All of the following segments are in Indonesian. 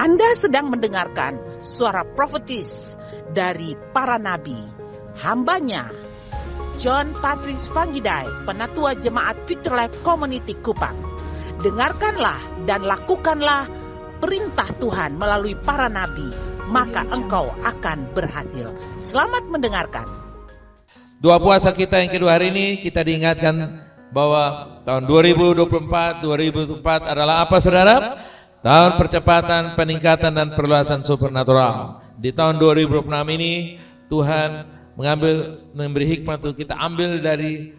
Anda sedang mendengarkan suara profetis dari para nabi, hambanya John Patrice Vanggidai, Penatua Jemaat Future Life Community Kupang. Dengarkanlah dan lakukanlah perintah Tuhan melalui para nabi, maka engkau akan berhasil. Selamat mendengarkan. Doa puasa kita yang kedua hari ini, kita diingatkan bahwa tahun 2024 adalah apa, saudara? Tahun percepatan, peningkatan dan perluasan supernatural. Di tahun 2026 ini Tuhan memberi hikmat untuk kita ambil dari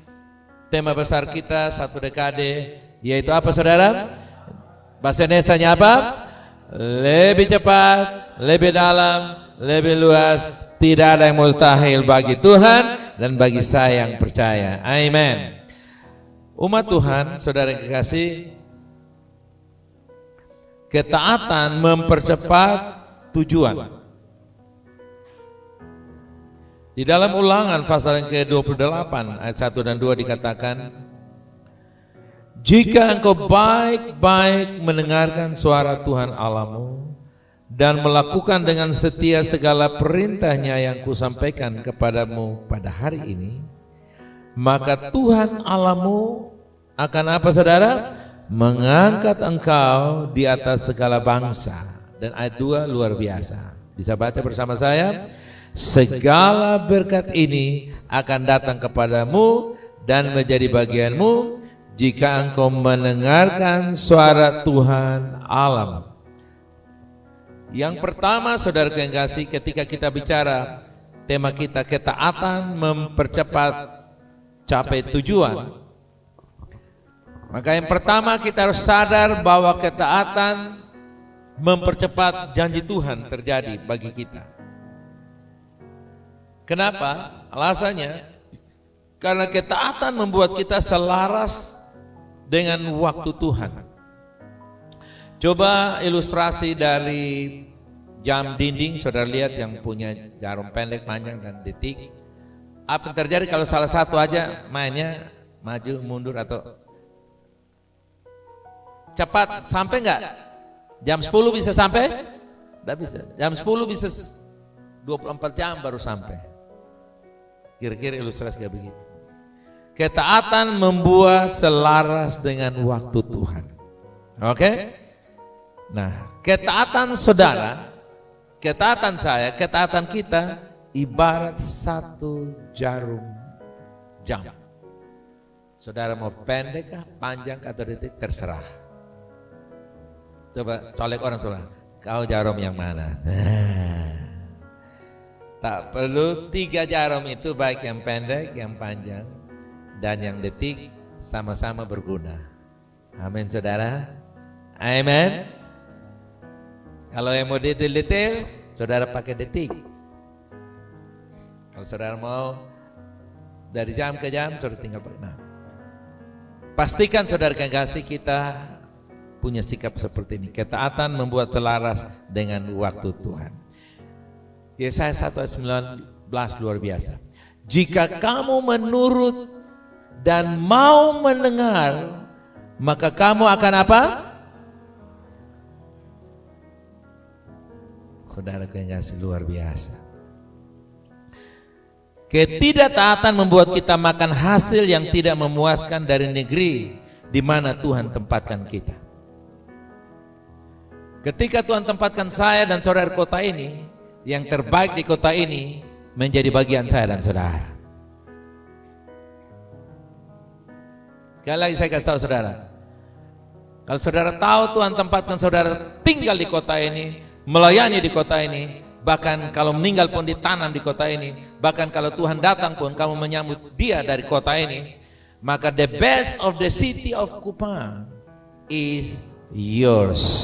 tema besar kita satu dekade, yaitu apa, saudara? Bahasa Indonesianya apa? Lebih cepat, lebih dalam, lebih luas. Tidak ada yang mustahil bagi Tuhan dan bagi saya yang percaya. Amin. Umat Tuhan, saudara yang kekasih, ketaatan mempercepat tujuan. Di dalam Ulangan pasal yang ke-28 ayat 1 dan 2 dikatakan, jika engkau baik-baik mendengarkan suara Tuhan Allahmu dan melakukan dengan setia segala perintahnya yang kusampaikan kepadamu pada hari ini, maka Tuhan Allahmu akan apa, saudara? Mengangkat engkau di atas segala bangsa. Dan ayat 2 luar biasa. Bisa baca bersama saya? Segala berkat ini akan datang kepadamu dan menjadi bagianmu jika engkau mendengarkan suara Tuhan Allahmu. Yang pertama, saudara yang kasih, ketika kita bicara tema kita ketaatan mempercepat capai tujuan, maka yang pertama kita harus sadar bahwa ketaatan mempercepat janji Tuhan terjadi bagi kita. Kenapa? Alasannya karena ketaatan membuat kita selaras dengan waktu Tuhan. Coba ilustrasi dari jam dinding, saudara lihat yang punya jarum pendek, panjang dan detik. Apa yang terjadi kalau salah satu aja mainnya maju mundur atau cepat, sampai enggak? Jam 10 bisa sampai? Enggak bisa. Jam 10 bisa 24 jam baru sampai. Kira-kira ilustrasi kayak begitu. Ketaatan membuat selaras dengan waktu Tuhan. Oke? Nah, ketaatan saudara, ketaatan saya, ketaatan kita ibarat satu jarum jam. Saudara mau pendek kah, panjang atau detik, terserah. Coba colek orang saudara, kau jarum yang mana? Tak perlu 3 jarum itu, baik yang pendek, yang panjang, dan yang detik sama-sama berguna. Amin, saudara. Amin. Kalau yang mau detail-detail, saudara pakai detik. Kalau saudara mau dari jam ke jam, saudara tinggal pakai. Nah, pastikan saudara yang kasih kita punya sikap seperti ini. Ketaatan membuat selaras dengan waktu Tuhan. Yesaya 1 ayat 19 luar biasa. Jika kamu menurut dan mau mendengar, maka kamu akan apa? Saudara yang kasih, luar biasa. Ketidaktaatan membuat kita makan hasil yang tidak memuaskan dari negeri di mana Tuhan tempatkan kita. Ketika Tuhan tempatkan saya dan saudara kota ini, yang terbaik di kota ini menjadi bagian saya dan saudara. Sekali lagi saya kasih tahu saudara, kalau saudara tahu Tuhan tempatkan saudara tinggal di kota ini, melayani di kota ini, bahkan kalau meninggal pun ditanam di kota ini, bahkan kalau Tuhan datang pun kamu menyambut dia dari kota ini, maka the best of the city of Kupang is yours.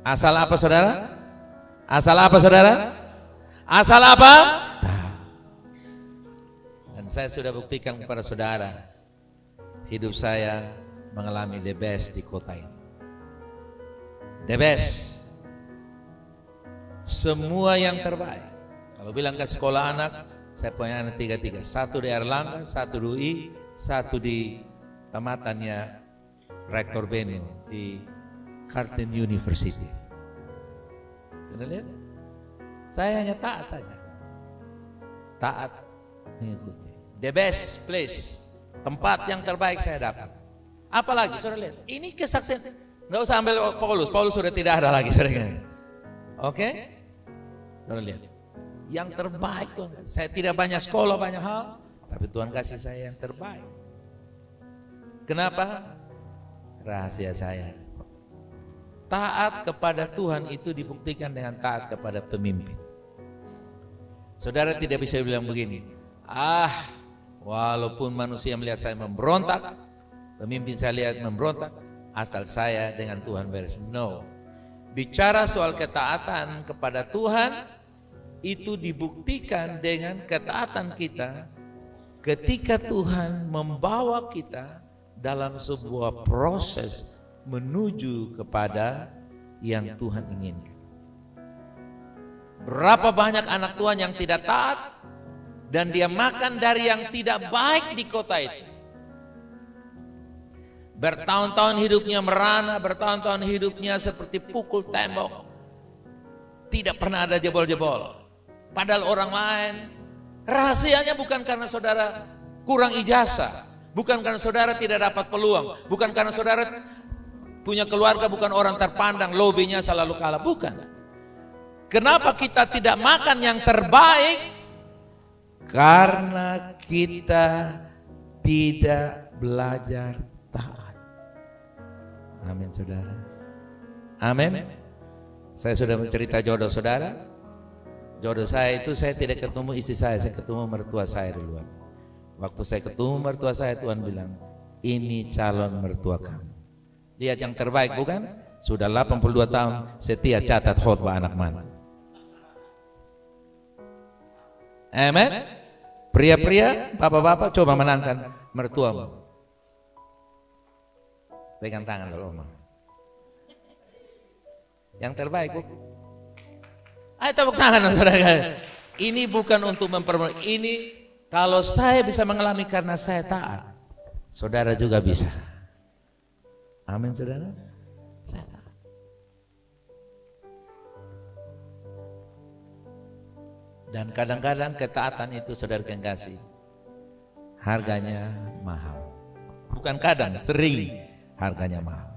Asal apa, saudara? Asal apa, saudara? Asal apa? Dan saya sudah buktikan kepada saudara, hidup saya mengalami the best di kota ini. The best. Semua yang terbaik. Kalau bilang ke sekolah anak, saya punya anak 3, 1 di Erlangga, 1 di UI, 1 di tamatannya Rektor Benin di Carleton University. Sudah lihat? Saya hanya taat saja. Taat mengikuti. The best place, tempat yang terbaik saya dapat. Apalagi, saudara lihat, ini kesaksian. Nggak usah ambil Paulus sudah tidak ada lagi, saudara. Oke? Saudara lihat, yang terbaik Tuhan. Saya tidak banyak sekolah, banyak hal, tapi Tuhan kasih saya yang terbaik. Kenapa? Rahasia saya. Taat kepada Tuhan itu dibuktikan dengan taat kepada pemimpin. Saudara tidak bisa bilang begini, walaupun manusia melihat saya memberontak, pemimpin saya lihat memberontak, asal saya dengan Tuhan beres. No. Bicara soal ketaatan kepada Tuhan, itu dibuktikan dengan ketaatan kita ketika Tuhan membawa kita dalam sebuah proses menuju kepada yang Tuhan inginkan. Berapa banyak anak Tuhan yang tidak taat dan dia makan dari yang tidak baik di kota itu. Bertahun-tahun hidupnya merana, bertahun-tahun hidupnya seperti pukul tembok. Tidak pernah ada jebol-jebol. Padahal orang lain, rahasianya bukan karena saudara kurang ijazah, bukan karena saudara tidak dapat peluang, bukan karena saudara punya keluarga bukan orang terpandang, lobbynya selalu kalah, bukan. Kenapa kita tidak makan yang terbaik? Karena kita tidak belajar taat. Amin, saudara. Amin. Saya sudah mencerita jodoh saudara. Jodoh saya itu saya tidak ketemu istri saya ketemu mertua saya duluan. Waktu saya ketemu mertua saya, Tuhan bilang, ini calon mertua kamu. Lihat yang terbaik, bukan? Sudah 82 tahun setia catat khotbah anak mantu. Amen. Pria-pria, bapak-bapak, coba menangkan mertuamu. Pegang tangan dulu, Oma. Yang terbaik, Bu. Ayo tepuk tangan, saudara. Ini bukan untuk mempermudah. Ini kalau saya bisa mengalami karena saya taat, saudara juga bisa. Amin, saudara. Saya taat. Dan kadang-kadang ketaatan itu, saudara yang kasih, harganya mahal. Bukan kadang, sering harganya mahal.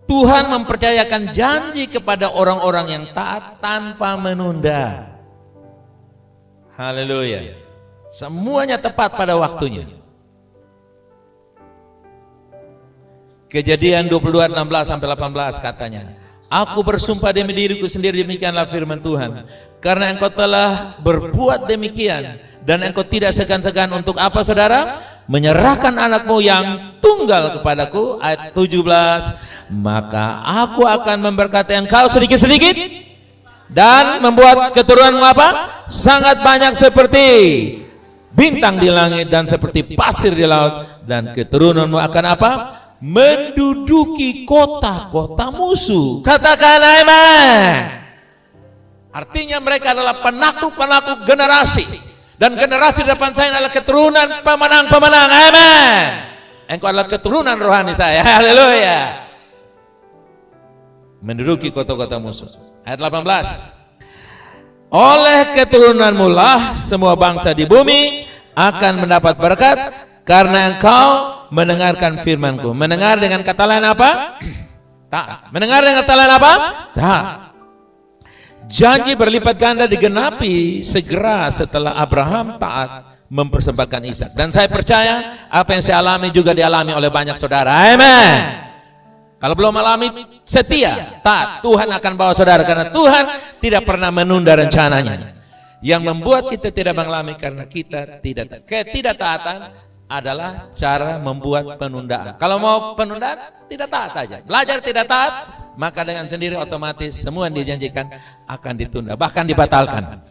Tuhan mempercayakan janji kepada orang-orang yang taat tanpa menunda. Haleluya. Semuanya tepat pada waktunya. Kejadian 22:16-18 katanya, aku bersumpah demi diriku sendiri, demikianlah firman Tuhan, karena engkau telah berbuat demikian dan engkau tidak segan-segan untuk apa, saudara? Menyerahkan anakmu yang tunggal kepadaku. Ayat 17, maka aku akan memberkati engkau sedikit-sedikit dan membuat keturunanmu apa? Sangat banyak seperti bintang di langit dan seperti pasir di laut, dan keturunanmu akan apa? Menduduki kota-kota musuh. Katakan amin. Artinya mereka adalah penakluk-penakluk generasi. Dan generasi depan saya adalah keturunan pemenang-pemenang. Amin. Engkau adalah keturunan rohani saya. Haleluya. Menduduki kota-kota musuh. Ayat 18. Oleh keturunanmu lah semua bangsa di bumi akan mendapat berkat, karena engkau mendengarkan firmanku. Mendengar dengan kata lain apa? Taat. Mendengar dengan kata lain apa? Taat. Janji berlipat ganda digenapi segera setelah Abraham taat mempersembahkan Ishak. Dan saya percaya apa yang saya alami juga dialami oleh banyak saudara. Amen. Kalau belum alami, setia, taat, Tuhan akan bawa saudara, karena Tuhan tidak pernah menunda rencananya. Yang membuat kita tidak mengalami karena kita tidak ketidaktaatan adalah cara membuat penundaan. Kalau mau penundaan, tidak taat aja. Belajar tidak taat, maka dengan sendiri otomatis semua yang dijanjikan akan ditunda, bahkan dibatalkan.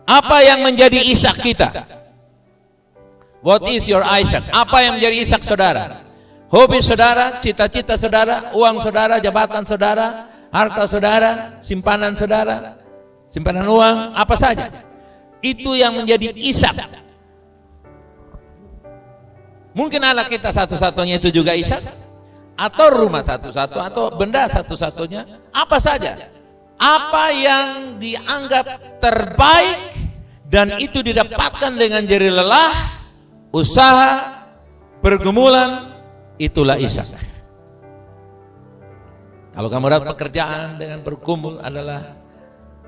Apa yang menjadi Ishak kita? What is your Ishak? Apa yang menjadi Ishak saudara? Hobi saudara, cita-cita saudara, uang saudara, jabatan saudara, harta saudara, simpanan saudara, simpanan uang, apa saja. Itu yang menjadi Ishak. Mungkin anak kita satu-satunya itu juga Ishak, atau rumah satu-satu, atau benda satu-satunya, apa saja. Apa yang dianggap terbaik dan itu didapatkan dengan jerih lelah, usaha, pergumulan, itulah Ishak. Kalau kamu dapat pekerjaan dengan bergumul adalah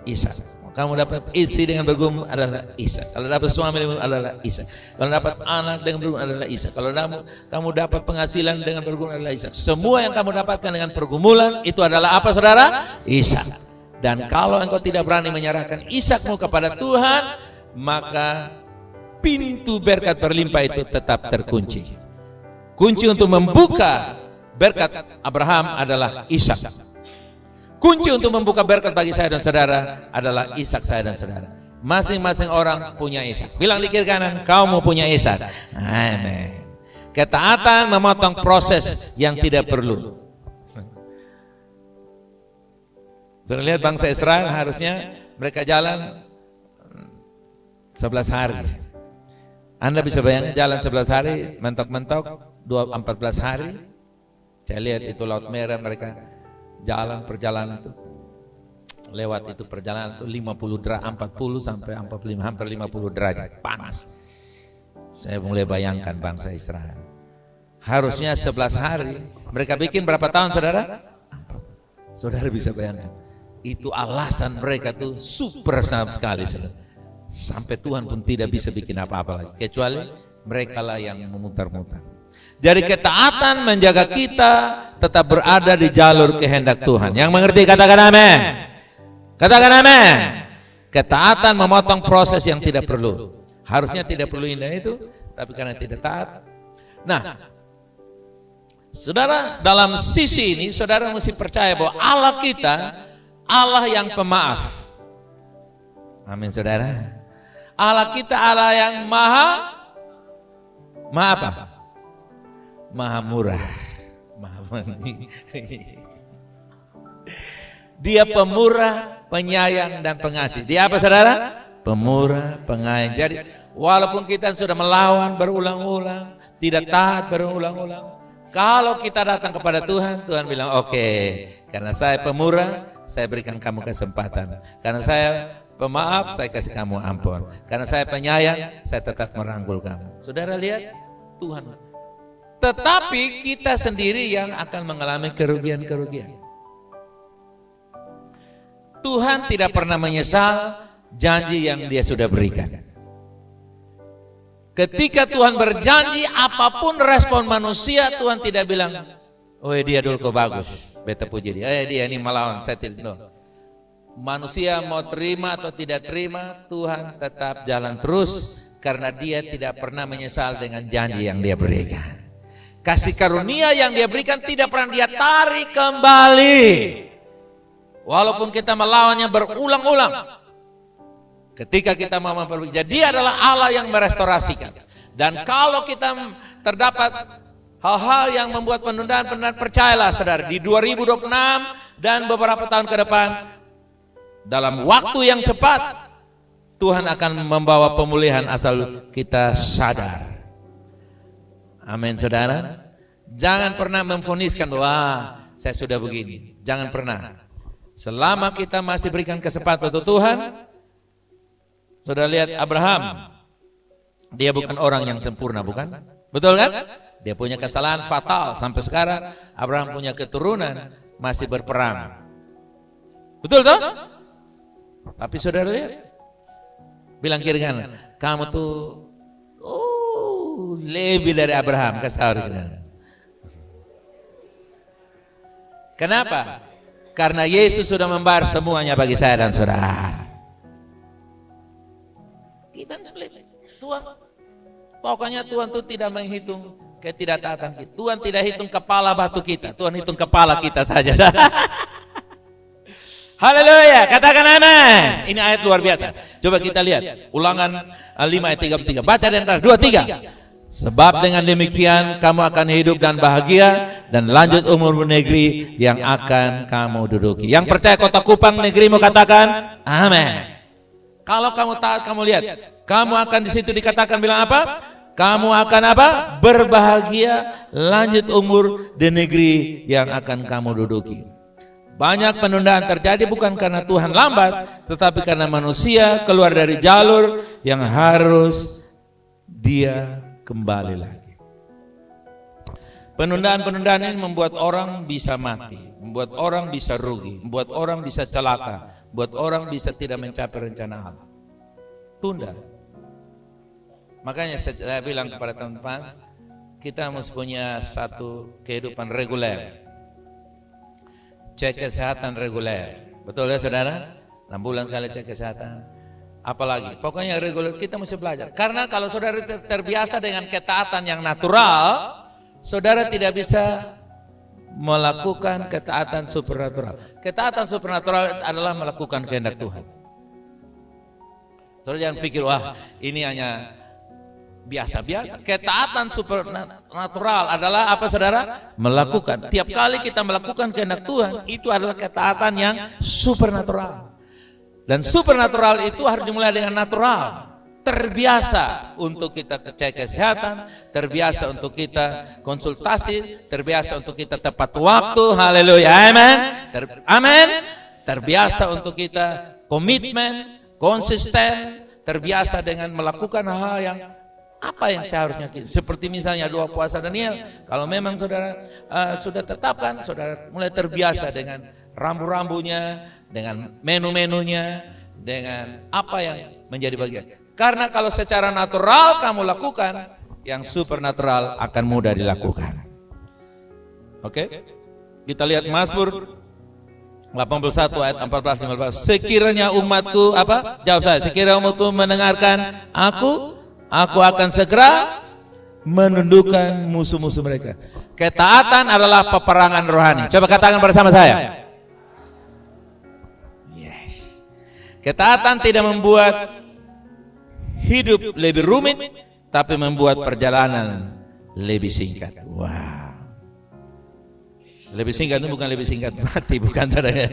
Ishak. Kamu dapat istri dengan bergumul adalah Ishak. Kalau dapat suami dengan adalah Ishak. Kalau dapat anak dengan bergumul adalah Ishak. Kalau kamu dapat penghasilan dengan bergumul adalah Ishak. Semua yang kamu dapatkan dengan pergumulan itu adalah apa, saudara? Ishak. Dan kalau engkau tidak berani menyerahkan Ishakmu kepada Tuhan, maka pintu berkat berlimpah itu tetap terkunci. Kunci untuk membuka berkat Abraham adalah Ishak. Kunci untuk membuka berkat bagi saya dan saudara adalah Ishak saya dan saudara. Masing-masing orang punya Ishak. Bilang di kiri kanan, kau mau punya Ishak. Amin. Ketaatan memotong proses yang tidak perlu. Sudah lihat bangsa Israel, harusnya mereka jalan 11 hari. Anda bisa bayangkan jalan 11 hari, mentok-mentok 14 hari. Saya lihat itu Laut Merah, mereka jalan perjalanan itu lewat itu perjalanan itu 40 sampai 45 hampir 50 derajat panas. Saya mulai bayangkan bangsa Israel. Harusnya 11 hari, mereka bikin berapa tahun, saudara? Saudara bisa bayangkan. Itu alasan mereka tuh super sekali, saudara. Sampai Tuhan pun tidak bisa bikin apa-apa lagi, kecuali mereka lah yang memutar-mutar. Jadi ketaatan menjaga kita tetap berada di jalur kehendak Tuhan. Yang mengerti katakan amin. Katakan amin. Ketaatan memotong proses yang tidak perlu. Harusnya tidak perlu indah itu, tapi karena tidak taat. Nah, saudara, dalam sisi ini saudara mesti percaya bahwa Allah kita Allah yang pemaaf. Amin, saudara. Allah kita Allah yang maha apa? Maha murah, Dia pemurah, penyayang dan pengasih. Dia apa, saudara? Pemurah, penyayang. Jadi walaupun kita sudah melawan berulang-ulang, tidak taat berulang-ulang, kalau kita datang kepada Tuhan, Tuhan bilang oke, karena saya pemurah, saya berikan kamu kesempatan. Karena saya pemaaf, saya kasih kamu ampun. Karena saya penyayang, saya tetap merangkul kamu. Saudara lihat, Tuhan. Tetapi kita sendiri yang akan mengalami kerugian-kerugian. Tuhan tidak pernah menyesal janji yang Dia sudah berikan. Ketika Tuhan berjanji, apapun respon manusia, Tuhan tidak bilang, oh dia dulu kok bagus, beta puji dia, dia ini melawan, saya tidak. No. Manusia mau terima atau tidak terima, Tuhan tetap jalan terus, karena Dia tidak pernah menyesal dengan janji yang Dia berikan. Kasih karunia yang Dia berikan tidak pernah Dia tarik kembali. Walaupun kita melawannya berulang-ulang. Ketika kita mau memperbaiki, Dia adalah Allah yang merestorasikan. Dan kalau kita terdapat hal-hal yang membuat penundaan, percayalah saudara, di 2026 dan beberapa tahun ke depan, dalam waktu yang cepat, Tuhan akan membawa pemulihan asal kita sadar. Amin, saudara. Jangan pernah memvoniskan, wah saya sudah begini. Jangan pernah. Selama kita masih berikan kesempatan untuk Tuhan. Saudara lihat Abraham, dia bukan orang yang sempurna, bukan? Betul kan? Dia punya kesalahan fatal. Sampai sekarang Abraham punya keturunan masih berperang. Betul toh? Tapi saudara lihat, bilang kiri kanan, kamu tuh lebih dari Abraham. Kasih tahu kita. Kenapa? Karena Yesus sudah membayar semuanya bagi saya dan saudara. Kita sulit. Tuhan, pokoknya Tuhan itu tidak menghitung ketidaktaatan kita. Tuhan tidak hitung kepala batu kita. Tuhan hitung kepala kita saja. Haleluya, katakan amin. Ini ayat luar biasa. Coba kita lihat Ulangan 5 ayat 33. Baca dan 2, 3. Sebab dengan demikian kamu akan hidup dan bahagia dan lanjut umur negeri yang akan kamu duduki. Yang percaya kota Kupang negerimu katakan amin. Kalau kamu taat, kamu lihat, kamu akan di situ dikatakan bilang apa? Kamu akan apa? Berbahagia, lanjut umur di negeri yang akan kamu duduki. Banyak penundaan terjadi bukan karena Tuhan lambat, tetapi karena manusia keluar dari jalur yang harus dia kembali lagi. Penundaan-penundaan ini membuat orang bisa mati, membuat orang bisa rugi, membuat orang bisa celaka, membuat orang bisa tidak mencapai rencana Allah. Tunda. Makanya saya bilang kepada teman-teman, kita mesti punya satu kehidupan reguler. Cek kesehatan reguler. Betul ya saudara? 6 bulan sekali cek kesehatan. Apalagi, pokoknya reguler kita mesti belajar. Karena kalau saudara terbiasa dengan ketaatan yang natural, saudara tidak bisa melakukan ketaatan supernatural. Ketaatan supernatural adalah melakukan kehendak Tuhan. Saudara jangan pikir, wah ini hanya biasa-biasa. Ketaatan supernatural adalah apa saudara? Melakukan. Tiap kali kita melakukan kehendak Tuhan, itu adalah ketaatan yang supernatural. Dan supernatural itu harus dimulai dengan natural. Terbiasa untuk kita cek kesehatan, terbiasa untuk kita konsultasi, terbiasa untuk kita tepat waktu. Haleluya, amin. Amin. Terbiasa untuk kita komitmen, konsisten, terbiasa dengan melakukan hal yang apa yang seharusnya kita, seperti misalnya doa puasa Daniel. Kalau memang saudara sudah tetapkan, saudara mulai terbiasa dengan rambu-rambunya, dengan menu-menunya, dengan apa yang menjadi bagian. Karena kalau secara natural kamu lakukan, yang supernatural akan mudah dilakukan. Oke? Kita lihat Mazmur 81 ayat 14-15. Sekiranya umatku apa? Jawab saya. Sekiranya umatku mendengarkan aku akan segera menundukkan musuh-musuh mereka. Ketaatan adalah peperangan rohani. Coba katakan bersama saya. Yes. Ketaatan tidak membuat hidup lebih rumit, tapi membuat perjalanan lebih singkat. Wow. Lebih singkat itu bukan lebih singkat mati, bukan saudara.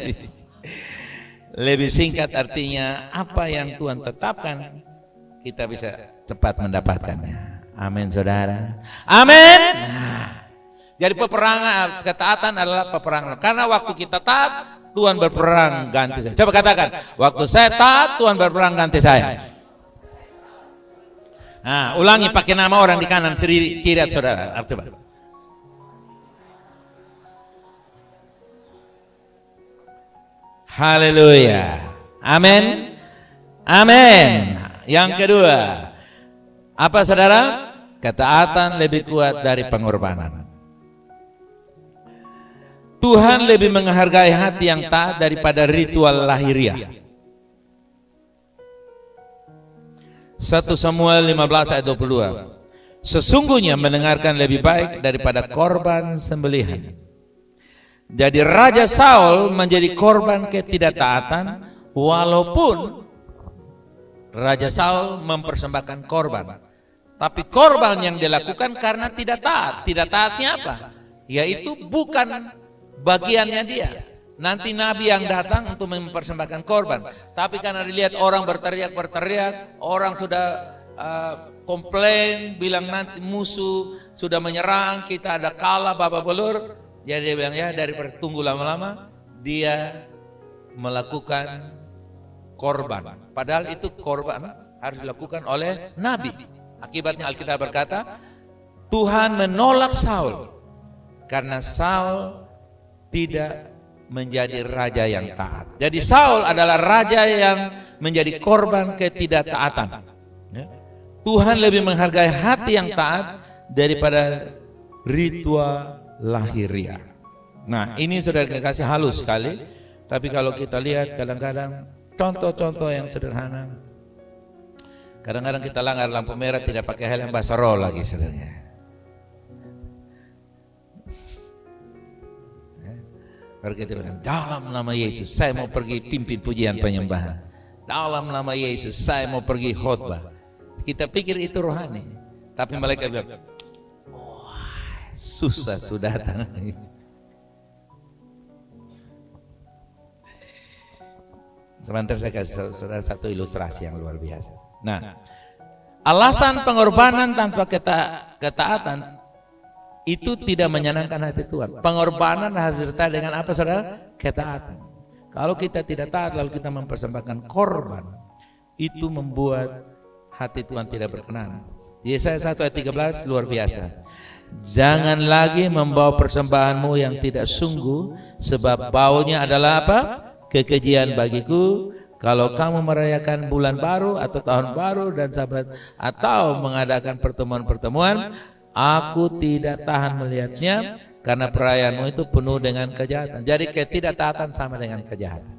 Lebih singkat artinya apa yang Tuhan tetapkan, kita bisa cepat mendapatkannya. Amin saudara. Amin. Nah, jadi peperangan ketaatan adalah peperangan. Karena waktu kita taat, Tuhan berperang ganti saya. Coba katakan, waktu saya taat, Tuhan berperang ganti saya. Nah, ulangi pakai nama orang di kanan kiri saudara. Artinya. Haleluya. Amin. Amin. Yang kedua, apa saudara? Ketaatan lebih kuat dari pengorbanan. Tuhan lebih menghargai hati yang taat daripada ritual lahiriah. 1 Samuel 15 ayat 22. Sesungguhnya mendengarkan lebih baik daripada korban sembelihan. Jadi Raja Saul menjadi korban ketidaktaatan walaupun Raja Saul mempersembahkan korban. Tapi korban yang dilakukan karena tidak taat. Tidak taatnya apa? Yaitu bukan bagiannya dia. Nanti nabi yang datang untuk mempersembahkan korban. Tapi karena dilihat orang berteriak, orang sudah komplain, bilang nanti musuh sudah menyerang, kita ada kalah babak belur. Jadi dia bilang ya daripada tunggu lama-lama, dia melakukan korban. Padahal itu korban harus dilakukan oleh nabi. Akibatnya Alkitab berkata, Tuhan menolak Saul karena Saul tidak menjadi raja yang taat. Jadi Saul adalah raja yang menjadi korban ketidaktaatan. Tuhan lebih menghargai hati yang taat daripada ritual lahiriah. Nah, ini sudah dikasih halus sekali. Tapi kalau kita lihat kadang-kadang contoh-contoh yang sederhana. Kadang-kadang kita langgar lampu merah tidak pakai helm basaro lagi sebenarnya. Baru kita bilang, dalam nama Yesus saya mau pergi pimpin pujian penyembahan. Dalam nama Yesus saya mau pergi khotbah. Kita pikir itu rohani. Tapi malaikat bilang, wah, susah sudah datang. Sebentar saya kasih saudara satu ilustrasi yang luar biasa. Nah, Alasan pengorbanan tanpa ketaatan itu tidak menyenangkan hati Tuhan. Pengorbanan hasilnya dengan apa, saudara? Ketaatan. Kalau kita tidak taat lalu kita mempersembahkan korban, itu membuat hati Tuhan tidak berkenan. Yesaya 1 ayat 13 luar biasa. Jangan lagi membawa persembahanmu yang tidak sungguh, sebab baunya adalah apa? Kekejian bagiku. Kalau kamu merayakan bulan baru atau tahun baru dan Sabat atau mengadakan pertemuan-pertemuan, aku tidak tahan melihatnya karena perayaanmu itu penuh dengan kejahatan. Jadi ketidaktaatan sama dengan kejahatan.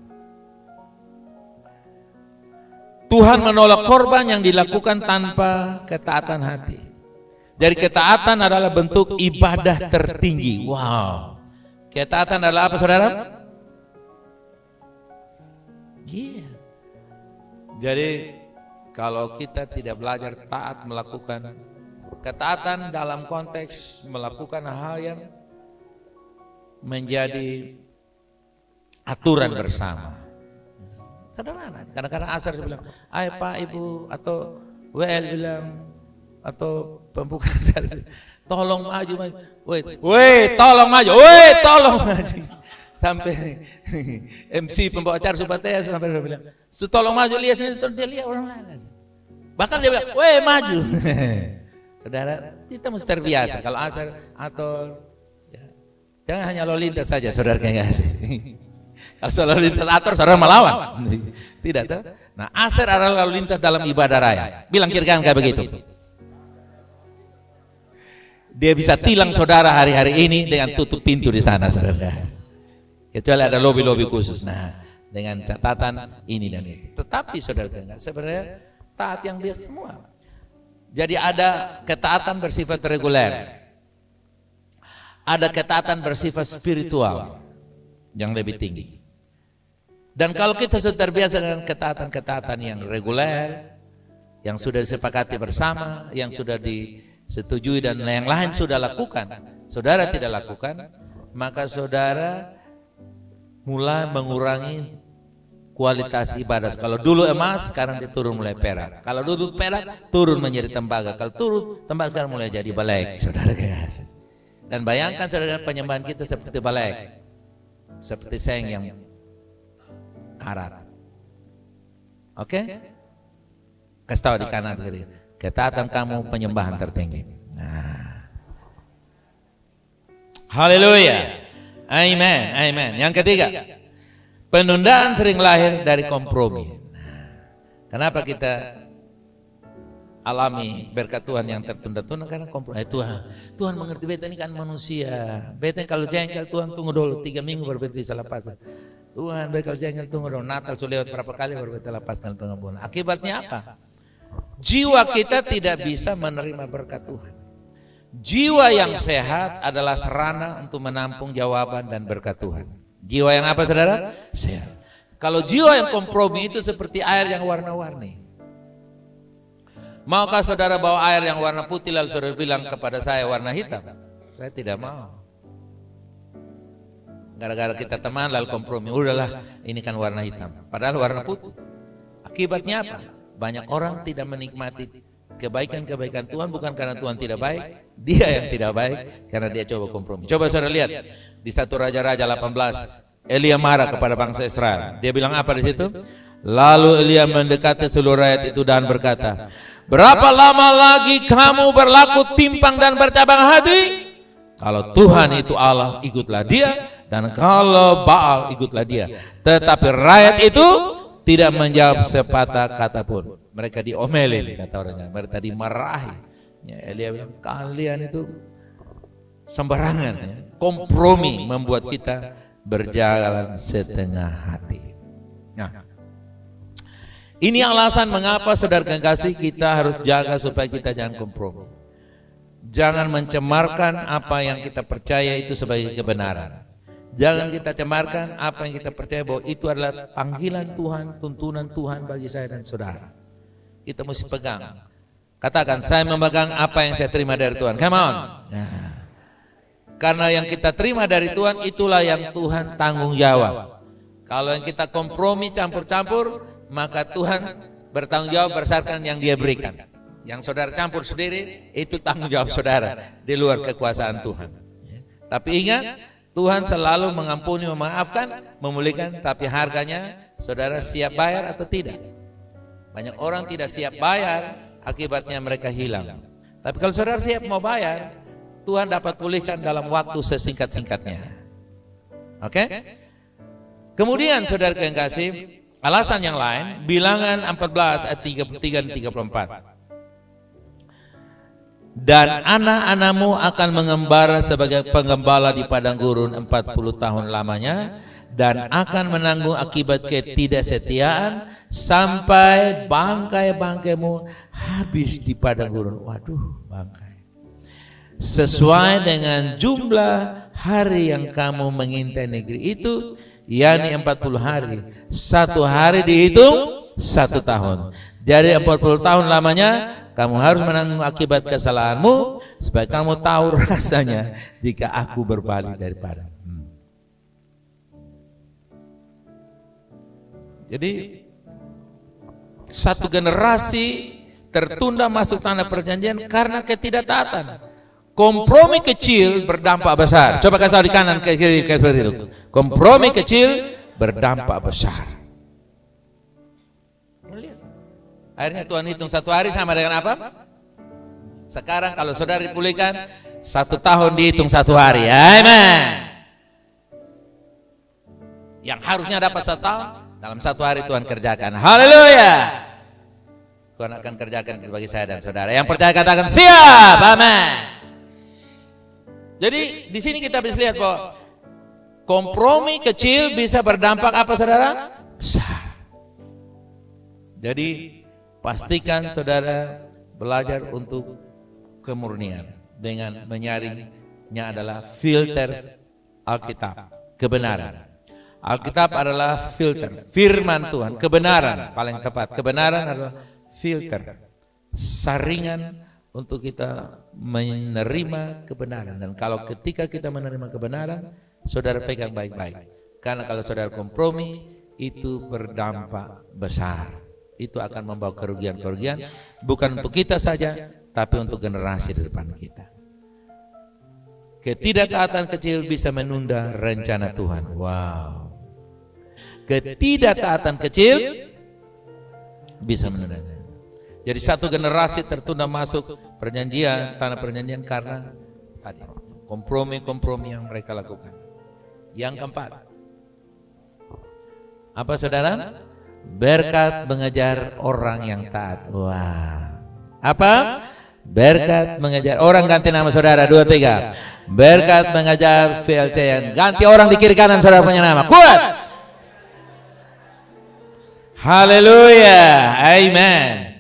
Tuhan menolak korban yang dilakukan tanpa ketaatan hati. Jadi ketaatan adalah bentuk ibadah tertinggi. Wow. Ketaatan adalah apa, saudara? Iya. Jadi kalau kita tidak belajar taat melakukan ketaatan dalam konteks melakukan hal yang menjadi aturan bersama. Sederhana. Kadang-kadang asar bilang, "Ayo Pak, Ibu," atau WL bilang, atau pembuka tolong maju, woi, tolong maju, woi, tolong maju. Sampai MC pembawa acara Supatea sampai dia bilang, tolong maju, lihat sini, dia lihat orang lain. Bahkan dia bilang, woi maju. Saudara, kita mesti terbiasa kalau asar atau ya, jangan hanya lalu lintas saja, saudara kayak kasih. Kalau lalu lintas atur, saudara melawan. Tidak tahu. Nah, asar adalah lalu lintas dalam ibadah raya. Bilang kiri kanan kayak begitu. Dia bisa tilang saudara hari-hari ini dengan tutup pintu di sana, saudara. Kecuali ada lobi-lobi khusus. Nah, dengan catatan ini dan itu. Tetapi saudara, sebenarnya taat yang biasa semua. Jadi ada ketaatan bersifat reguler. Ada ketaatan bersifat spiritual yang lebih tinggi. Dan kalau kita sudah terbiasa dengan ketaatan-ketaatan yang reguler, yang sudah disepakati bersama, yang sudah disetujui dan yang lain sudah lakukan, saudara tidak lakukan, maka saudara mulai mengurangi kualitas ibadah. Kalau dulu emas, sekarang dia turun mulai perak. Kalau dulu perak, turun menjadi tembaga. Kalau turun tembaga, sekarang mulai jadi balek, saudara. Dan bayangkan saudara, penyembahan kita seperti balek, seperti seng yang karat. Oke? Kasih tahu di kanan kiri. Ketaatan kamu penyembahan tertinggi. Nah, haleluya. Amen, amen. Yang ketiga, penundaan sering lahir dari kompromi. Nah, kenapa kita alami berkat Tuhan yang tertunda-tunda? Karena kompromi. Tuhan mengerti, beta ini kan manusia. Beta kalau jengkel, Tuhan tunggu dulu 3 minggu baru beta bisa lepaskan. Tuhan, beta kalau jengkel tunggu dulu. Natal sudah lewat berapa kali baru beta lepaskan pengampunan. Akibatnya apa? Jiwa kita tidak bisa menerima berkat Tuhan. Jiwa yang sehat adalah sarana untuk menampung jawaban dan berkat Tuhan. Jiwa yang apa, saudara? Sehat. Kalau jiwa yang kompromi itu seperti air yang warna-warni. Maukah saudara bawa air yang warna putih lalu saudara bilang kepada saya warna hitam? Saya tidak mau. Gara-gara kita teman lalu kompromi, udahlah ini kan warna hitam, padahal warna putih. Akibatnya apa? Banyak orang tidak menikmati kebaikan-kebaikan Tuhan bukan karena Tuhan tidak baik, dia yang tidak baik karena dia coba kompromi. Coba saudara lihat di 1 Raja-Raja 18, Elia marah kepada bangsa Israel. Dia bilang apa di situ? Lalu Elia mendekati seluruh rakyat itu dan berkata, berapa lama lagi kamu berlaku timpang dan bercabang hati? Kalau Tuhan itu Allah, ikutlah dia, dan kalau Baal, ikutlah dia. Tetapi rakyat itu tidak menjawab sepatah kata pun. Mereka diomelin, kata orangnya. Mereka dimarahi. Ya, Elia bilang, kalian itu sembarangan. Ya. Kompromi membuat kita berjalan setengah hati. Nah, ini alasan mengapa saudara kekasih kita harus jaga supaya kita jangan kompromi. Jangan mencemarkan apa yang kita percaya itu sebagai kebenaran. Jangan kita cemarkan apa yang kita percaya bahwa itu adalah panggilan Tuhan, tuntunan Tuhan bagi saya dan saudara. Kita mesti pegang. Katakan, saya memegang apa yang saya terima dari Tuhan. Come on. Nah, karena yang kita terima dari Tuhan itulah yang Tuhan tanggung jawab. Kalau yang kita kompromi campur-campur, maka Tuhan bertanggung jawab berdasarkan yang Dia berikan. Yang saudara campur sendiri, itu tanggung jawab saudara di luar kekuasaan Tuhan. Tapi ingat, Tuhan selalu mengampuni, memaafkan, memulihkan, tapi harganya saudara siap bayar atau tidak. Banyak orang tidak siap bayar, akibatnya mereka hilang. Tapi kalau saudara siap mau bayar, Tuhan dapat pulihkan dalam waktu sesingkat-singkatnya. Oke? Kemudian saudara yang kasih, alasan yang lain, Bilangan 14 ayat 33 dan 34. Dan anak-anakmu akan mengembara sebagai penggembala di padang gurun 40 tahun lamanya, dan akan menanggung akibat ketidaksetiaan sampai bangkai-bangkaimu habis di padang gurun. Waduh, bangkai. Sesuai dengan jumlah hari yang kamu mengintai negeri itu, yakni 40 hari. Satu hari dihitung 1 tahun. Jadi 40 tahun lamanya kamu harus menanggung akibat kesalahanmu, supaya kamu tahu rasanya jika aku berbalik daripada. Jadi satu generasi tertunda masuk tanah perjanjian karena ketidaktaatan. Kompromi kecil berdampak besar. Coba kasih tahu di kanan ke kiri seperti itu. Kompromi kecil berdampak besar. Akhirnya Tuhan hitung 1 hari sama dengan apa? Sekarang kalau saudara dipulihkan, 1 tahun dihitung 1 hari. Amen. Yang harusnya dapat 1 tahun, dalam 1 hari Tuhan kerjakan. Haleluya. Tuhan akan kerjakan bagi saya dan saudara. Yang percaya katakan siap. Amen. Jadi di sini kita bisa lihat bahwa kompromi kecil bisa berdampak apa saudara? Besar. Jadi pastikan saudara belajar untuk kemurnian dengan menyaringnya adalah filter Alkitab, kebenaran. Alkitab adalah filter, firman Tuhan, kebenaran paling tepat. Kebenaran adalah filter, saringan untuk kita menerima kebenaran. Dan kalau ketika kita menerima kebenaran, saudara pegang baik-baik. Karena kalau saudara kompromi, itu berdampak besar. Itu akan membawa kerugian-kerugian, bukan untuk kita saja, tapi untuk generasi di depan kita. Ketidaktaatan kecil bisa menunda rencana Tuhan. Wow. Ketidaktaatan kecil bisa menunda. Jadi satu generasi tertunda masuk perjanjian, tanah perjanjian karena tadi kompromi-kompromi yang mereka lakukan. Yang keempat, apa saudara? Berkat mengejar orang yang taat. Wah. Apa? Berkat mengejar orang, ganti nama saudara 2, 3. Berkat mengejar VLC yang ganti orang di kiri kanan saudara punya nama. Kuat. Haleluya. Amen.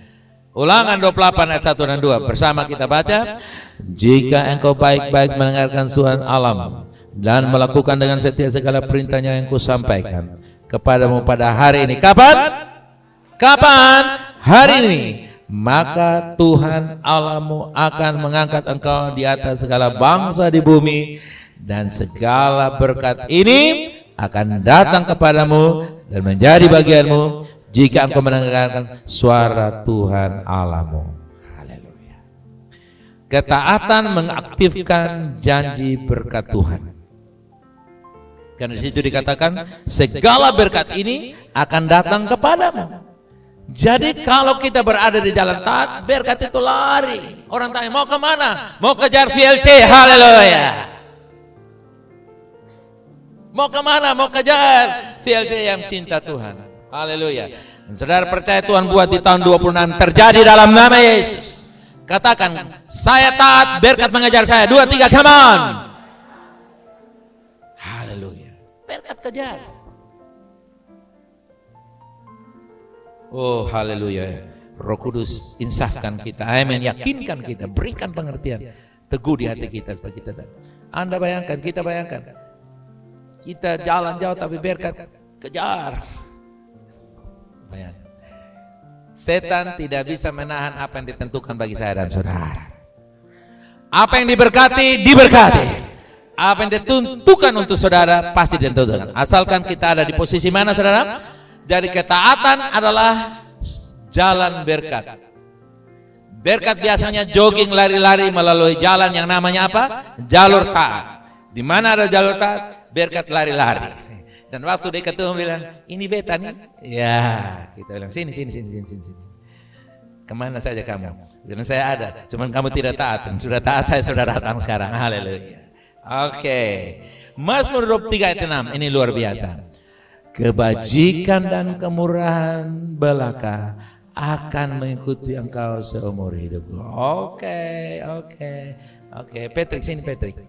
Ulangan 28 ayat 1 dan 2 bersama kita baca. Jika engkau baik-baik mendengarkan Tuhan alam dan melakukan dengan setia segala perintahnya yang kusampaikan kepadamu pada hari ini. Kapan? Kapan? Hari ini. Maka Tuhan Allahmu akan mengangkat engkau di atas segala bangsa di bumi, dan segala berkat ini akan datang kepadamu dan menjadi bagianmu jika engkau mendengarkan suara Tuhan Allahmu. Haleluya. Ketaatan mengaktifkan janji berkat Tuhan. Karena di situ dikatakan segala berkat ini akan datang kepadamu. Jadi kalau kita berada di jalan taat, berkat itu lari. Orang tanya mau kemana? Mau kejar VLC. Haleluya. Mau kemana? Mau kejar VLC yang cinta Tuhan. Haleluya. Dan saudara percaya Tuhan buat di tahun 26 terjadi dalam nama Yesus. Katakan, saya taat, berkat mengejar saya. 2, 3, come on. Haleluya. Berkat kejar. Oh haleluya. Roh Kudus insafkan kita. Amin. Yakinkan kita, berikan pengertian teguh di hati kita supaya kita tahu. Anda bayangkan, kita bayangkan, kita jalan jauh tapi berkat kejar. Bayangkan. Setan tidak bisa menahan apa yang ditentukan bagi saya dan saudara. Apa yang diberkati, diberkati. Apa yang ditentukan untuk saudara pasti ditentukan. Asalkan kita ada di posisi mana saudara? Jadi ketaatan adalah jalan berkat. Berkat biasanya jogging, lari-lari melalui jalan yang namanya apa? Jalur taat. Di mana ada jalur taat, berkat lari-lari. Dan waktu dia ketemu bilang, ini beta nih. Ya, kita bilang sini. Kemana saja kamu? Bilang saya ada, cuman kamu tidak taat. Sudah taat, saya sudah datang sekarang. Haleluya. Oke. Mazmur 23 ayat 6, ini luar biasa. Kebajikan dan kemurahan belaka akan mengikuti engkau seumur hidupku. Oke. Patrick, sini Patrick.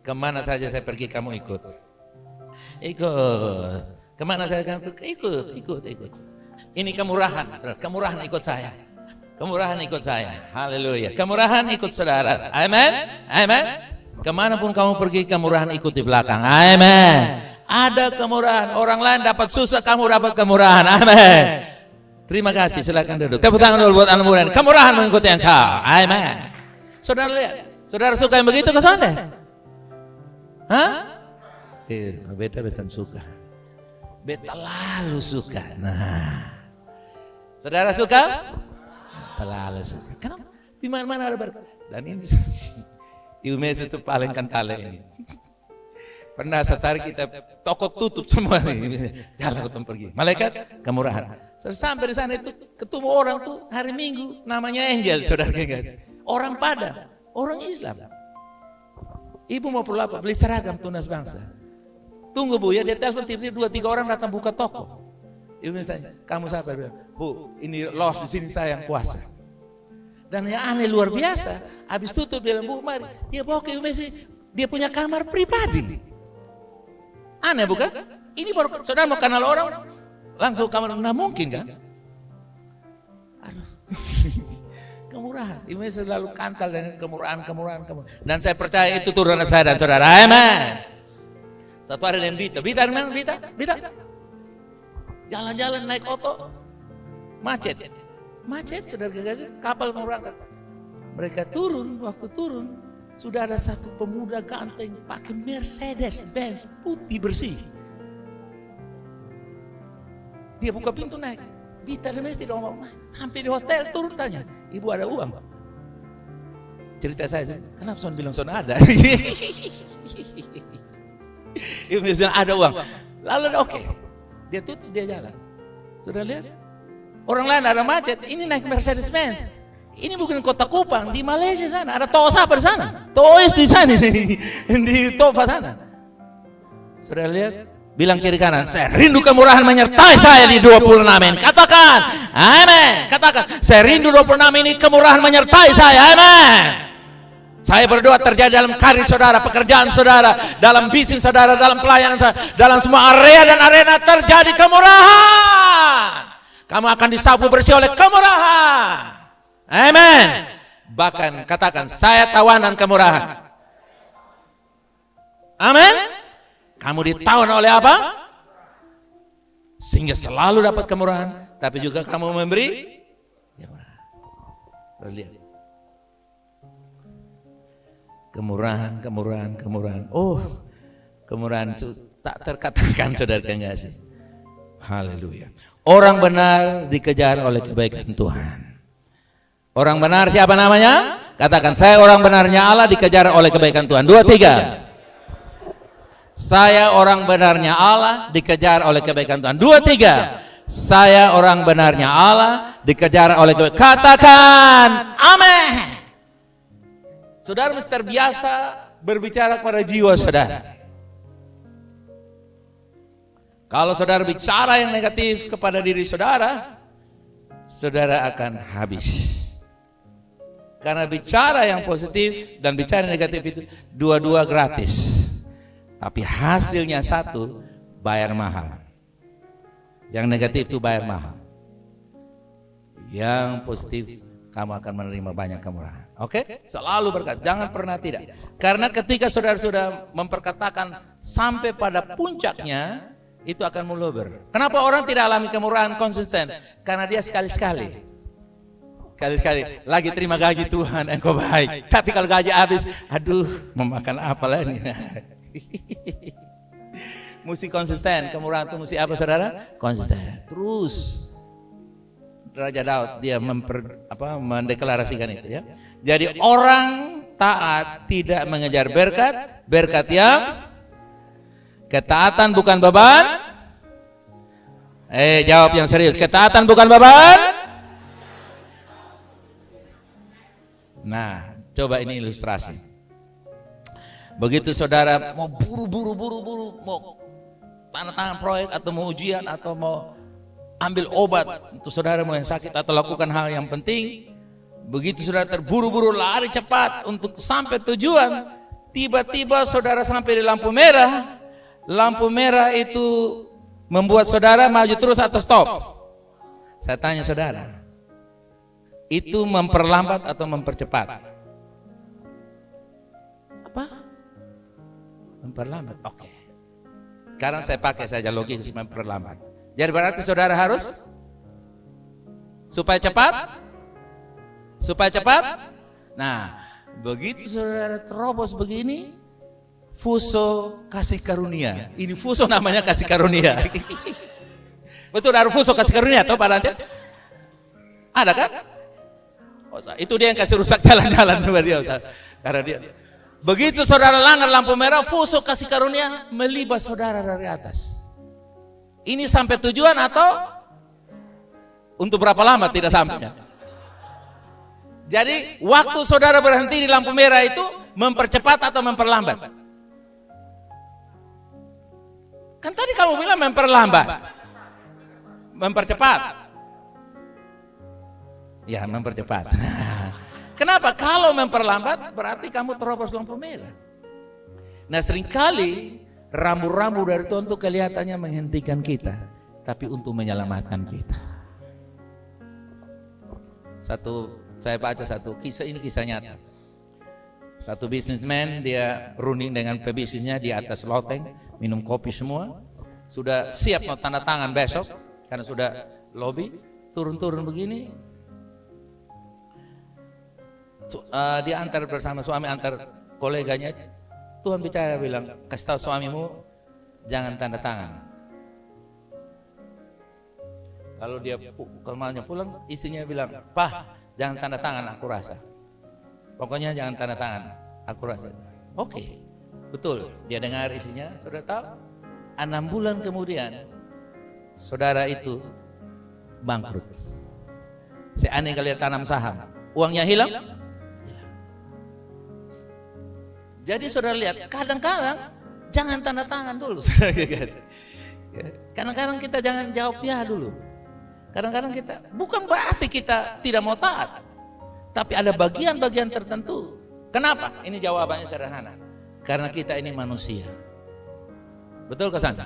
Kemana saja saya pergi kamu ikut. Kemana saya ikut. Ini kemurahan ikut saya. Kemurahan ikut saya. Haleluya. Kemurahan ikut saudara. Amen. Kemanapun kamu pergi, kemurahan ikut di belakang. Amen. Ada kemurahan. Orang lain dapat susah, kamu dapat kemurahan. Amen. Terima kasih, silakan duduk. Tepuk tangan dulu buat anak muda. Kemurahan mengikuti engkau. Amen. Saudara lihat, saudara suka yang begitu ke sana? Hah? Beta besan suka. Beta lalu suka. Nah, saudara suka? Terlalu suka. Kenapa? Di mana-mana ada berkat. Dan ini Ilmes itu paling kental ini. Pernah setari kita toko tutup semua nih. Jalan ketemu pergi. Malaikat kemurahan. Sampai di sana itu ketemu orang tuh hari Minggu namanya Angel, saudara ingat. Orang Padang, orang Islam. Ibu mau perlu apa? Beli seragam tunas bangsa. Tunggu Bu ya, dia telepon tiba-tiba 2-3 orang datang buka toko. Ibu misalnya, kamu siapa? Bu, ini los di sini saya yang puasa. Dan yang aneh luar biasa, habis tutup dia bilang, Bu mari, dia bawa ke Ibu Messi, dia punya kamar pribadi. Aneh bukan? Ini baru saudara mau kenal orang, langsung kamar, nggak mungkin kan? Aduh. Kemurahan, Ibu Messi selalu kantal dengan kemurahan. Dan saya percaya itu turunan saya dan saudara. Amen. Satu hari dengan Bita mana? Bita. Jalan-jalan naik oto, macet saudara kasih, kapal mau berangkat. Mereka waktu turun, sudah ada satu pemuda ganteng pakai Mercedes Benz putih bersih. Dia buka pintu naik. Bita dan Messi tidak ngomong. Sampai di hotel turun tanya, Ibu ada uang? Cerita saya, kenapa Son bilang Son ada? Ibu bilang ada uang. Lalu oke. Dia tutup, dia jalan. Sudah lihat? Orang lain ada macet, ini naik Mercedes Benz. Ini bukan kota Kupang, di Malaysia sana. Ada Toos apa di sana? Toos di sana, di Tofa sana. Sudah lihat? Bilang kiri kanan, saya rindu kemurahan menyertai saya di 26 ini. Katakan, amin. Katakan, saya rindu 26 ini kemurahan menyertai saya, amin. Saya berdoa terjadi dalam karir saudara, pekerjaan saudara, dalam bisnis saudara, dalam pelayanan saudara, dalam semua area dan arena terjadi kemurahan. Kamu akan disapu bersih oleh kemurahan. Amin. Bahkan katakan, saya tawanan kemurahan. Amin. Kamu ditawan oleh apa? Sehingga selalu dapat kemurahan, tapi juga kamu memberi kemurahan. Lihat. Kemurahan. Oh, kemurahan tak terkatakan saudara kasih. Haleluya. Orang benar dikejar oleh kebaikan Tuhan. Orang benar siapa namanya? Katakan, saya orang benarnya Allah dikejar oleh kebaikan Tuhan. 2, 3. Saya orang benarnya Allah dikejar oleh kebaikan Tuhan. 2, 3. Saya orang benarnya Allah dikejar oleh kebaikan. Katakan, amin. Saudara mesti terbiasa berbicara kepada jiwa saudara. Kalau saudara bicara yang negatif kepada diri saudara, saudara akan habis. Karena bicara yang positif dan bicara yang negatif itu dua-dua gratis. Tapi hasilnya satu, bayar mahal. Yang negatif itu bayar mahal. Yang positif, kamu akan menerima banyak kemurahan. Oke? Selalu berkat, jangan pernah tidak. Karena ketika saudara sudah memperkatakan sampai pada puncaknya, itu akan meluber. Kenapa orang tidak alami kemurahan konsisten? Karena dia sekali-sekali lagi terima gaji Tuhan, engkau baik. Tapi kalau gaji habis, aduh, memakan apa lagi? Mesti konsisten, kemurahan itu mesti apa saudara? Konsisten. Terus Raja Daud dia mendeklarasikan itu ya. Jadi orang taat tidak mengejar berkat, berkat yang ketaatan bukan beban. Jawab yang serius. Ketaatan bukan beban. Nah, coba ini ilustrasi. Begitu saudara mau buru-buru mau tanda tangan proyek atau mau ujian atau mau ambil obat untuk saudara yang sakit atau lakukan hal yang penting, begitu saudara terburu-buru lari cepat untuk sampai tujuan, tiba-tiba saudara sampai di lampu merah. Lampu merah itu membuat saudara maju terus atau stop? Saya tanya saudara, itu memperlambat atau mempercepat? Apa? Memperlambat. Oke. Sekarang saya pakai saja logis memperlambat. Jadi berarti saudara harus supaya cepat? Supaya cepat? Nah, begitu saudara terobos begini, fuso kasih karunia. Ini fuso namanya kasih karunia. Betul, ada fuso kasih karunia atau Pak Dante? Ada kan? Oh, itu dia yang kasih rusak jalan-jalan sama dia. Karena dia begitu saudara langgar lampu merah, fuso kasih karunia melibas saudara dari atas. Ini sampai tujuan atau untuk berapa lama tidak sampainya? Jadi waktu saudara berhenti di lampu merah itu mempercepat atau memperlambat? Kan tadi kamu bilang memperlambat. Mempercepat. Ya, mempercepat. Kenapa? Kalau memperlambat berarti kamu terobos lampu merah. Nah, seringkali rambu-rambu dari Tuhan itu kelihatannya menghentikan kita, tapi untuk menyelamatkan kita. Saya baca satu kisah, ini kisah nyata. Satu bisnismen, dia running dengan pebisnisnya di atas loteng, minum kopi semua, sudah siap mau tanda tangan besok, karena sudah lobby, turun-turun begini, dia antar bersama suami, antar koleganya, Tuhan bicara bilang, kasih tahu suamimu jangan tanda tangan. Kalau dia kemarin pulang, istrinya bilang, Pak, jangan tanda tangan, aku rasa. Pokoknya jangan tanda tangan, aku rasa. Oke, betul. Dia dengar istrinya, saudara tahu. 6 bulan kemudian, saudara itu bangkrut. Seandainya kalian tanam saham, uangnya hilang. Jadi saudara lihat, kadang-kadang jangan tanda tangan dulu. Kadang-kadang kita jangan jawab ya dulu. Kadang-kadang kita, bukan berarti kita tidak mau taat, tapi ada bagian-bagian tertentu. Kenapa? Ini jawabannya sederhana. Karena kita ini manusia. Betul kesan?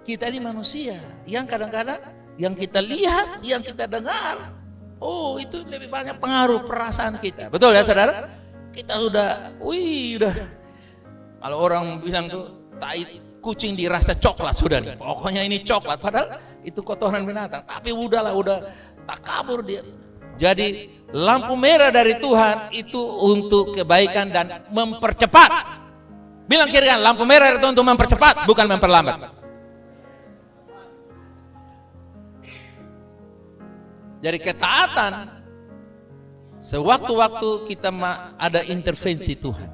Kita ini manusia yang kadang-kadang yang kita lihat, yang kita dengar, oh itu lebih banyak pengaruh perasaan kita. Betul ya saudara? Kita udah kalau orang bilang tuh tai kucing dirasa coklat sudah nih. Pokoknya ini coklat, padahal itu kotoran binatang. Tapi udah tak kabur dia. Jadi lampu merah dari Tuhan itu untuk kebaikan dan mempercepat. Bilang kiri kan, lampu merah itu untuk mempercepat, bukan memperlambat. Jadi ketaatan, sewaktu-waktu kita ada intervensi Tuhan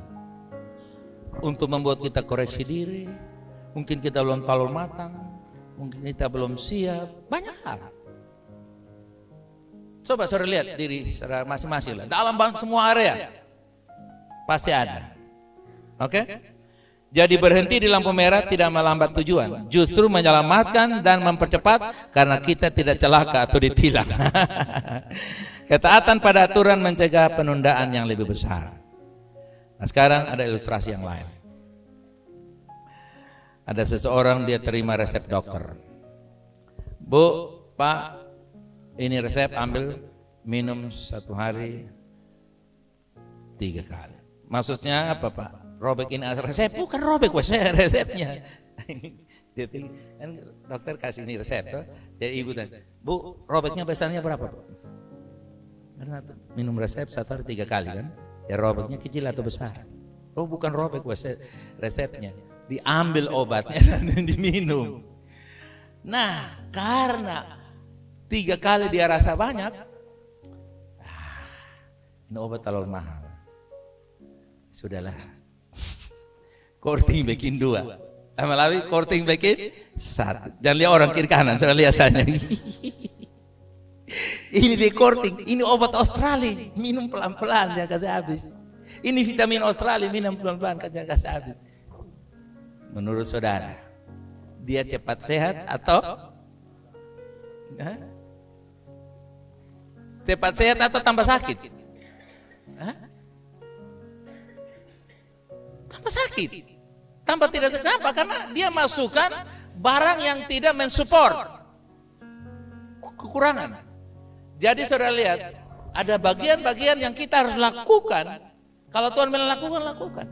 untuk membuat kita koreksi diri, mungkin kita belum terlalu matang, mungkin kita belum siap, banyak hal. Coba saudara lihat diri saudara masing-masing lah, dalam semua area pasti ada. Oke? Jadi berhenti di lampu merah tidak melambat tujuan, justru menyelamatkan dan mempercepat karena kita tidak celaka atau ditilang. Ketaatan pada aturan mencegah penundaan yang lebih besar. Nah, sekarang ada ilustrasi yang lain. Ada seseorang dia terima resep dokter. Bu, Pak, ini resep, ambil, minum 1 hari 3 kali. Maksudnya apa Pak? Robek ini resep? Bukan robek resepnya. Dia kan dokter kasih ini resep tuh. Jadi ibu tanya, Bu, robeknya besarnya berapa Bu? Karena minum resep 1 hari 3 kali kan? Ya robeknya kecil atau besar? Oh bukan robek resepnya. Diambil obatnya dan diminum. Nah karena 3 kali dia rasa banyak, ini obat terlalu mahal. Sudahlah, korting bikin 2, lama-lama korting bikin 1. Jangan lihat orang kiri kanan, sudah lihat saya. Ini di korting, ini obat Australia, minum pelan-pelan jangan kasih habis. Ini vitamin Australia, minum pelan-pelan jangan kasih habis. Menurut saudara, dia cepat sehat atau cepat sehat atau tambah sakit? Tambah sakit, tambah tidak sehat. Kenapa? Karena dia masukkan barang yang tidak mensupport kekurangan. Jadi saudara lihat, ada bagian-bagian yang kita harus lakukan. Kalau Tuhan melakukan, lakukan.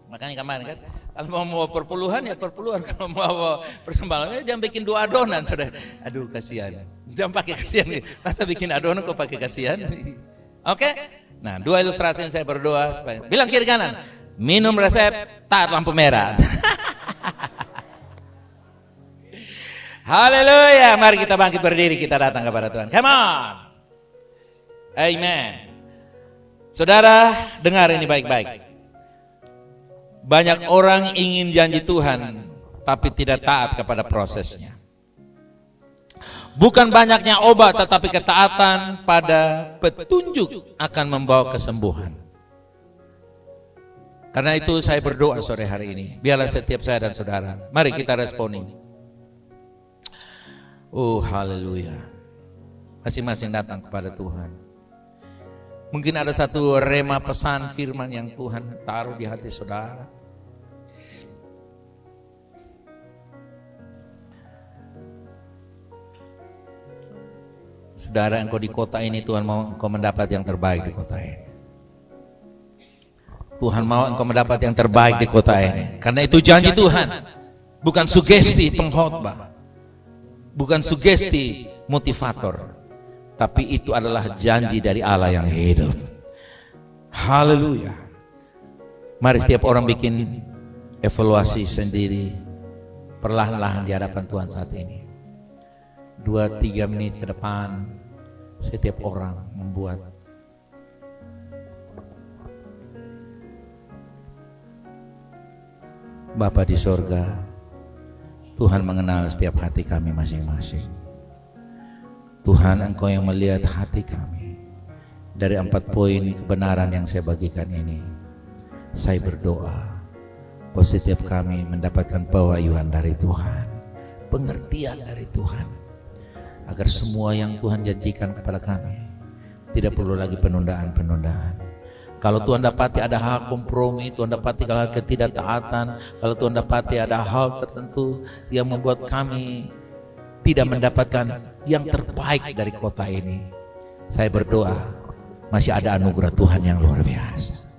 Makanya kemarin kan, kalau mau perpuluhan ya perpuluhan, kalau mau persembahan jangan bikin 2 adonan, saudara. Aduh kasihan, jangan pakai kasihan. Rasa bikin adonan kok pakai kasihan. Oke? Nah, 2 ilustrasi yang saya berdoa supaya bilang kiri kanan, minum resep, taat lampu merah. Haleluya, mari kita bangkit berdiri, kita datang kepada Tuhan. Come on. Amen. Saudara, dengar ini baik-baik. Banyak orang ingin janji Tuhan, tapi tidak taat kepada prosesnya. Bukan banyaknya obat, tetapi ketaatan pada petunjuk akan membawa kesembuhan. Karena itu saya berdoa sore hari ini, biarlah setiap saya dan saudara, mari kita respon ini. Oh haleluya. Masing-masing datang kepada Tuhan. Mungkin ada satu rema pesan firman yang Tuhan taruh di hati saudara. Saudara, engkau di kota ini, Tuhan mau engkau mendapat yang terbaik di kota ini. Tuhan mau engkau mendapat yang terbaik di kota ini. Karena itu janji Tuhan, bukan sugesti pengkhotbah, bukan sugesti motivator, tapi itu adalah janji dari Allah yang hidup. Haleluya. Mari setiap orang bikin evaluasi sendiri, perlahan-lahan di hadapan Tuhan saat ini. 2-3 menit ke depan, setiap orang membuat Bapa di sorga, Tuhan mengenal setiap hati kami masing-masing. Tuhan, Engkau yang melihat hati kami. Dari 4 poin kebenaran yang saya bagikan ini, saya berdoa bahwa setiap kami mendapatkan pewahyuan dari Tuhan, pengertian dari Tuhan, agar semua yang Tuhan janjikan kepada kami tidak perlu lagi penundaan-penundaan. Kalau Tuhan dapati ada hal kompromi, Tuhan dapati kalau ketidaktaatan, kalau Tuhan dapati ada hal tertentu yang membuat kami tidak mendapatkan yang terbaik dari kota ini, saya berdoa masih ada anugerah Tuhan yang luar biasa.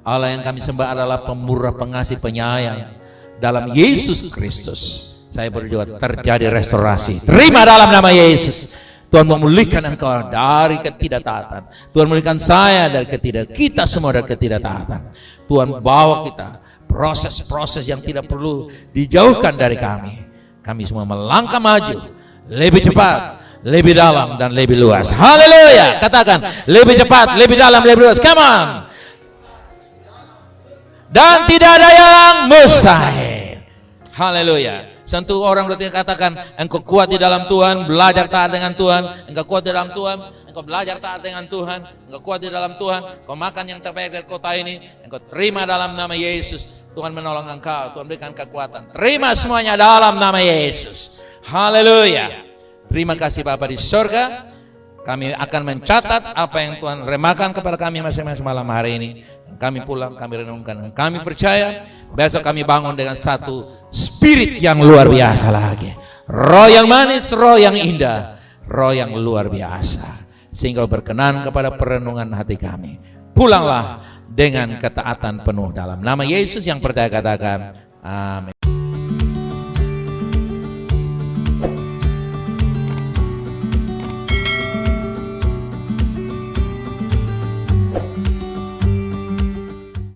Allah yang kami sembah adalah pemurah, pengasih, penyayang. Dalam Yesus Kristus saya berdoa terjadi restorasi. Terima dalam nama Yesus. Tuhan memulihkan engkau dari ketidaktaatan. Tuhan memulihkan saya dari kita semua dari ketidaktaatan. Tuhan bawa kita proses-proses yang tidak perlu dijauhkan dari kami. Kami semua melangkah maju, lebih cepat, lebih dalam dan lebih luas. Haleluya. Katakan lebih cepat, lebih dalam, lebih luas. Come on. Dan tidak ada yang mustahil. Haleluya. Sentuh orang berarti katakan, engkau kuat di dalam Tuhan, belajar taat dengan Tuhan. Engkau kuat di dalam Tuhan, engkau belajar taat dengan Tuhan. Engkau kuat di dalam Tuhan, engkau makan yang terbaik dari kota ini. Engkau terima dalam nama Yesus. Tuhan menolong engkau, Tuhan berikan kekuatan. Terima semuanya dalam nama Yesus. Haleluya. Terima kasih Bapa di surga. Kami akan mencatat apa yang Tuhan remakan kepada kami masing-masing malam hari ini. Kami pulang, kami renungkan, kami percaya besok kami bangun dengan satu spirit yang luar biasa lagi. Roh yang manis, roh yang indah, roh yang luar biasa. Sehingga berkenan kepada perenungan hati kami. Pulanglah dengan ketaatan penuh dalam nama Yesus yang percaya, katakan amin.